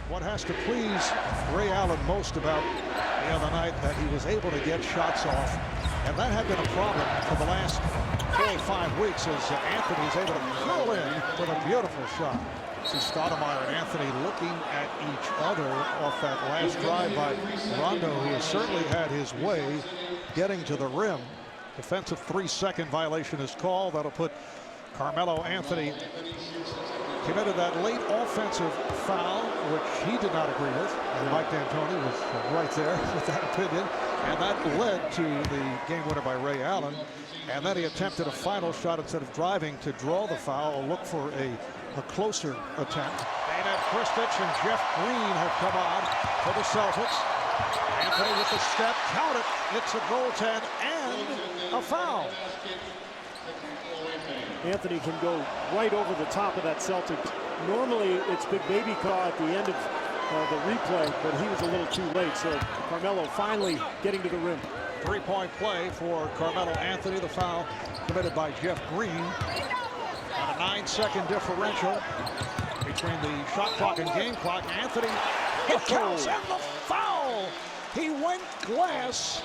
What has to please Ray Allen most about the other night that he was able to get shots off, and that had been a problem for the last 4 or 5 weeks as Anthony is able to curl in with a beautiful shot. See Stoudemire and Anthony looking at each other off that last drive by Rondo, who has certainly had his way getting to the rim. Defensive 3-second violation is called. That'll put Carmelo Anthony committed that late offensive foul, which he did not agree with. And Mike D'Antoni was right there with that opinion. And that led to the game winner by Ray Allen. And then he attempted a final shot instead of driving to draw the foul, or look for a closer attempt. Dana Kristich and Jeff Green have come on for the Celtics. Anthony with the step, count it. It's a goaltend and a foul. Anthony can go right over the top of that Celtic. Normally, it's Big Baby call at the end of the replay, but he was a little too late. So Carmelo finally getting to the rim. 3-point play for Carmelo Anthony. The foul committed by Jeff Green. On a 9-second differential between the shot clock and game clock. Anthony, it counts, and the foul. He went glass,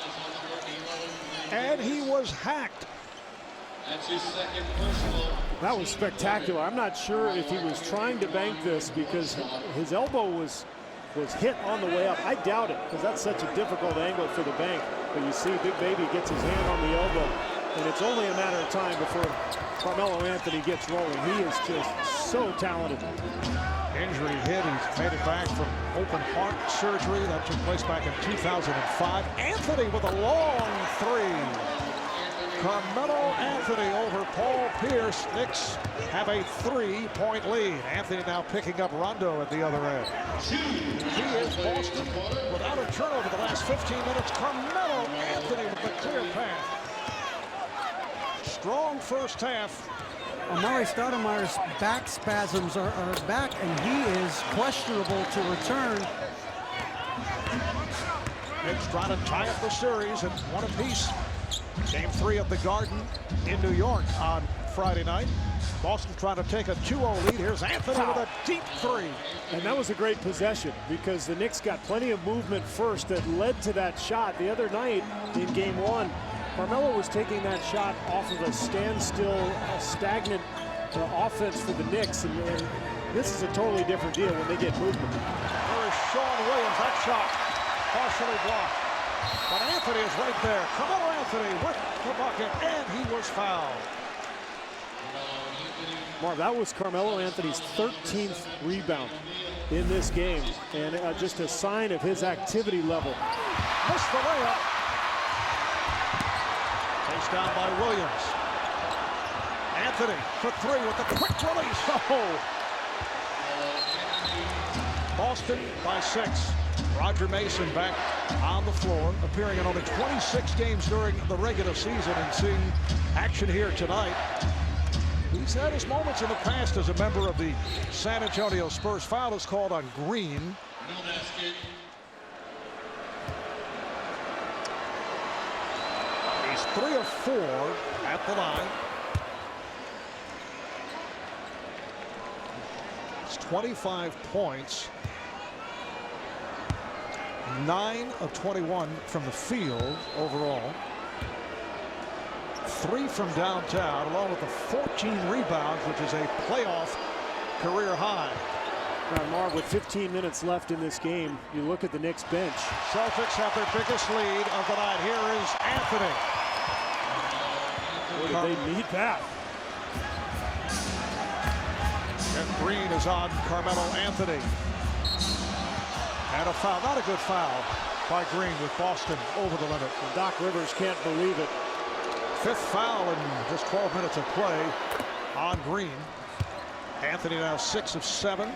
and he was hacked. That's his second personal. That was spectacular. I'm not sure if he was trying to bank this because his elbow was hit on the way up. I doubt it, because that's such a difficult angle for the bank. But you see Big Baby gets his hand on the elbow, and it's only a matter of time before Carmelo Anthony gets rolling. He is just so talented. Injury hit. He's made it back from open heart surgery. That took place back in 2005. Anthony with a long three. Carmelo Anthony over Paul Pierce. Knicks have a 3-point lead. Anthony now picking up Rondo at the other end. He is Boston without a turnover the last 15 minutes. Carmelo Anthony with the clear path. Strong first half. Amari Stoudemire's back spasms are back, and he is questionable to return. Knicks trying to tie up the series at 1 apiece. Game 3 at the Garden in New York on Friday night. Boston trying to take a 2-0 lead. Here's Anthony with a deep three. And that was a great possession because the Knicks got plenty of movement first that led to that shot. The other night in Game 1, Carmelo was taking that shot off of a standstill, stagnant offense for the Knicks. And this is a totally different deal when they get movement. There is Sean Williams. That shot partially blocked. But Anthony is right there. Carmelo Anthony with the bucket, and he was fouled. Marv, that was Carmelo Anthony's 13th rebound in this game, and just a sign of his activity level. Missed the layup. Chased down by Williams. Anthony for 3 with the quick release. Oh! Boston by 6. Roger Mason back on the floor, appearing in only 26 games during the regular season and seeing action here tonight. He's had his moments in the past as a member of the San Antonio Spurs. Foul is called on Green. He's 3 of 4 at the line. It's 25 points. 9 of 21 from the field overall. 3 from downtown, along with the 14 rebounds, which is a playoff career high. Now, Marv, with 15 minutes left in this game, you look at the Knicks bench. Celtics have their biggest lead of the night. Here is Anthony. Boy, do they need that. Jeff Green is on Carmelo Anthony. And a foul, not a good foul by Green with Boston over the limit. And Doc Rivers can't believe it. 5th foul in just 12 minutes of play on Green. Anthony now 6 of 7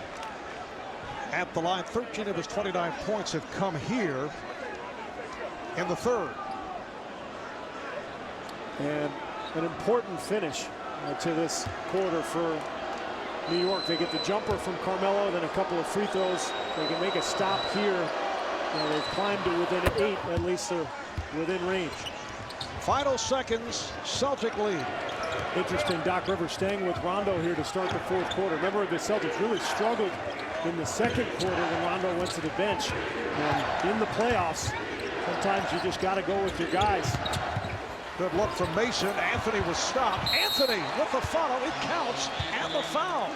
at the line. 13 of his 29 points have come here in the third. And an important finish to this quarter for New York. They get the jumper from Carmelo, then a couple of free throws. They can make a stop here. They've climbed to within 8. At least they're within range. Final seconds, Celtic lead. Interesting, Doc Rivers staying with Rondo here to start the fourth quarter. Remember, the Celtics really struggled in the second quarter when Rondo went to the bench. And in the playoffs, sometimes you just got to go with your guys. Good look from Mason. Anthony was stopped. Anthony with the follow. It counts. And the foul.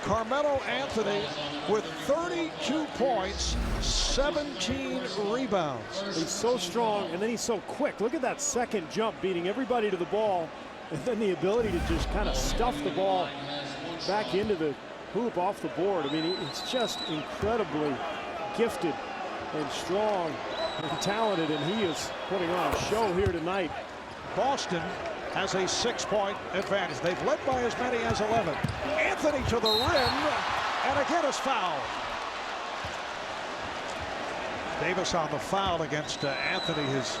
Carmelo Anthony with 32 points, 17 rebounds. He's so strong, and then he's so quick. Look at that second jump, beating everybody to the ball, and then the ability to just kind of stuff the ball back into the hoop off the board. I mean, it's just incredibly gifted and strong and talented, and he is putting on a show here tonight. Boston has a 6-point advantage. They've led by as many as 11. Anthony to the rim, and again is fouled. Davis on the foul against Anthony, his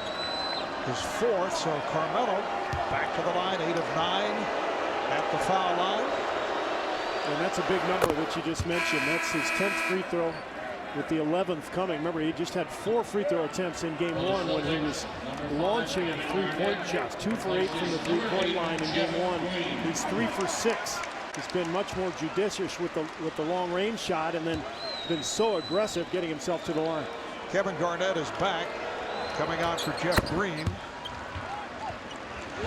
fourth. So Carmelo back to the line, 8 of 9 at the foul line. And that's a big number that you just mentioned. That's his 10th free throw, with the 11th coming. Remember, he just had 4 free throw attempts in game 1 when he was launching in three-point shots. 2 for 8 from the three-point line in game 1. He's 3 for 6. He's been much more judicious with the long-range shot, and then been so aggressive getting himself to the line. Kevin Garnett is back, coming on for Jeff Green.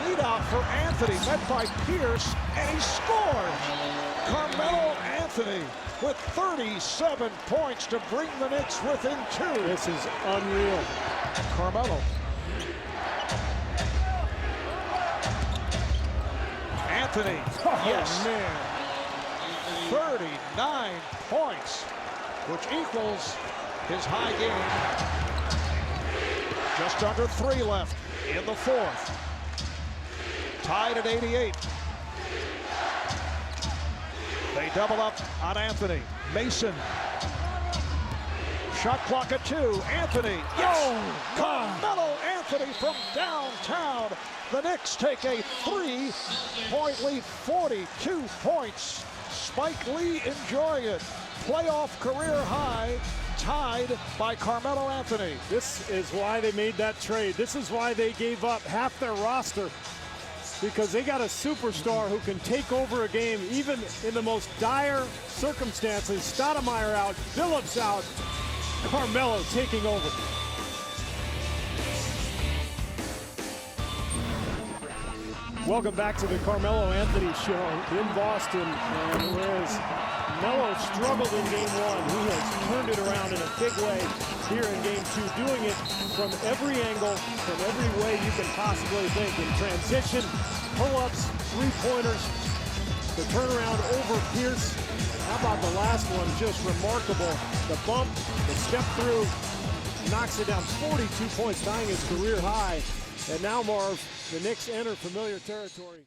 Lead out for Anthony, met by Pierce, and he scores. Carmelo Anthony with 37 points to bring the Knicks within 2. This is unreal. Carmelo. Anthony, yes, man. 39 points, which equals his high game. Just under 3 left in the fourth. Tied at 88. They double up on Anthony. Mason. Shot clock at 2. Anthony. Yes! Carmelo Anthony from downtown. The Knicks take a 3-point lead, 42 points. Spike Lee enjoying it. Playoff career high, tied by Carmelo Anthony. This is why they made that trade. This is why they gave up half their roster, because they got a superstar who can take over a game even in the most dire circumstances. Stoudemire out, Phillips out, Carmelo taking over. Welcome back to the Carmelo Anthony Show in Boston. And whereas Melo struggled in game 1, he has turned it around in a big way here in game 2, doing it from every angle, from every way you can possibly think. In transition, pull-ups, three-pointers, the turnaround over Pierce. How about the last one? Just remarkable. The bump, the step through, knocks it down. 42 points, tying his career high. And now, Marv, the Knicks enter familiar territory.